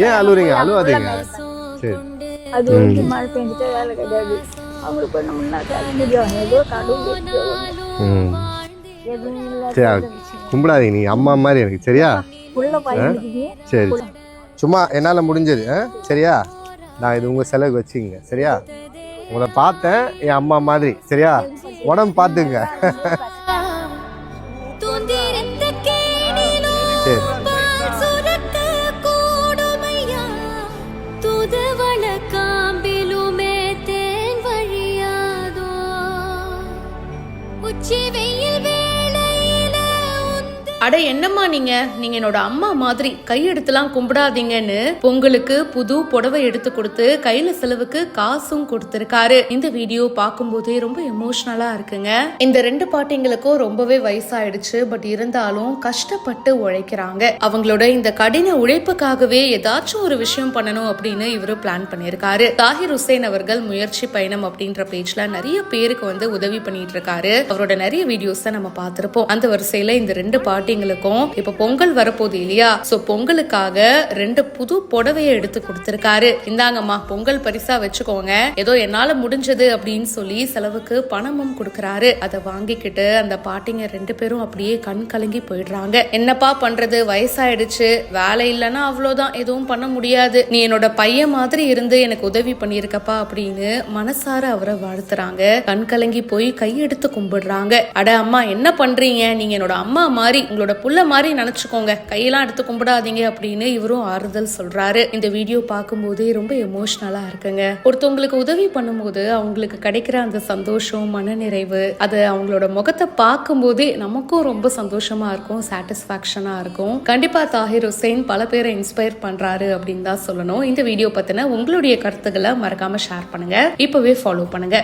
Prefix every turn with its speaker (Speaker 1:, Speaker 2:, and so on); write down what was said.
Speaker 1: ஏன் அழுவுறீங்க? அழுவாதீங்க. சரி.
Speaker 2: அது வந்து மழை பெஞ்சிட்டா வேலை கிடையாது. அவங்களுக்கு பண்ணோம்னா முடியும். ஏதோ கடவுள் எதுவும்
Speaker 1: சரி, கும்பிடாதீங்க. நீ அம்மா மாதிரி எனக்கு, சரியா?
Speaker 2: உள்ள பையனுக்கு
Speaker 1: சரி, சும்மா என்னால் முடிஞ்சது. சரியா? நான் இது உங்கள் செலவுக்கு வச்சுங்க, சரியா? உங்களை பார்த்தேன் என் அம்மா மாதிரி, சரியா? உடம்பு பார்த்துங்க. சரி.
Speaker 3: அட என்னம்மா நீங்க என்னோட அம்மா மாதிரி கையெடுத்துலாம் கும்பிடாதீங்கன்னு பொங்கலுக்கு புது புடவை எடுத்து கொடுத்து கையில செலவுக்கு காசும் கொடுத்திருக்காரு. இந்த வீடியோ பார்க்கும்போதே ரொம்ப எமோஷனலா இருக்குங்க. இந்த ரெண்டு பாட்டிங்களுக்கும் ரொம்பவே வயசாயிடுச்சு. பட் இருந்தாலும் கஷ்டப்பட்டு உழைக்கிறாங்க. அவங்களோட இந்த கடின உழைப்புக்காகவே ஏதாச்சும் ஒரு விஷயம் பண்ணணும் அப்படின்னு இவரு பிளான் பண்ணிருக்காரு. தாஹிர் ஹுசைன் அவர்கள் முயற்சி பயணம் அப்படின்ற பேஜ்ல நிறைய பேருக்கு வந்து உதவி பண்ணிட்டு இருக்காரு. அவரோட நிறைய வீடியோஸை நம்ம பார்த்திருப்போம். அந்த வரிசையில இந்த ரெண்டு பாட்டிங்களுக்கும் இப்ப பொங்கல் வரப்போகுது இல்லையா? சோ பொங்கலுக்காக ரெண்டு புது புடவையை எடுத்து கொடுத்திருக்காரு. இந்தாங்கம்மா பொங்கல் பரிசா வச்சுக்கோங்க, ஏதோ என்னால முடிஞ்சது அப்படின்னு சொல்லி செலவுக்கு பணமும் கொடுக்கறாரு. அதை வாங்கிக்கிட்டு அந்த பாட்டிங்க ரெண்டு பேரும் அப்படியே கண் கலங்கி போயிடுறாங்க. என்னப்பா பண்றது, வயசாயிடுச்சு, வேலை இல்லைன்னா அவ்வளவுதான், எதுவும் பண்ண முடியாது, நீ என்னோட பையன் மாதிரி இருந்து எனக்கு உதவி பண்ணிருக்கப்பா அப்படின்னு மனசார அவரை வாழ்த்துறாங்க. கண் கலங்கி போய் கையெடுத்து கும்பிடுறாங்க. அட அம்மா என்ன பண்றீங்க, நீங்க என்னோட அம்மா மாதிரி, உங்களோட புள்ள மாதிரி நினைச்சுக்கோங்க, கையெல்லாம் எடுத்து கும்பிடாதீங்க அப்படின்னு இவரும் ஆறுதல் சொல்றாரு. இந்த வீடியோ பார்க்கும்போதே ரொம்ப எமோஷனலா இருக்குங்க. ஒருத்தவங்களுக்கு உதவி பண்ணும்போது அவங்களுக்கு கிடைக்கிற அந்த சந்தோஷம், மனநிறைவு, அது அவங்களோட முகத்தை பார்க்கும் போதே நமக்கும் ரொம்ப சந்தோஷமா இருக்கும், சாட்டிஸ்பாக்சனா இருக்கும். கண்டிப்பா தாஹிர் ஹுசைன் பல பேரை இன்ஸ்பயர் பண்றாரு அப்படின்னு தான் சொல்லணும். இந்த வீடியோ பத்தின உங்களுடைய கருத்துக்களை மறக்காம ஷேர் பண்ணுங்க. இப்பவே ஃபாலோ பண்ணுங்க.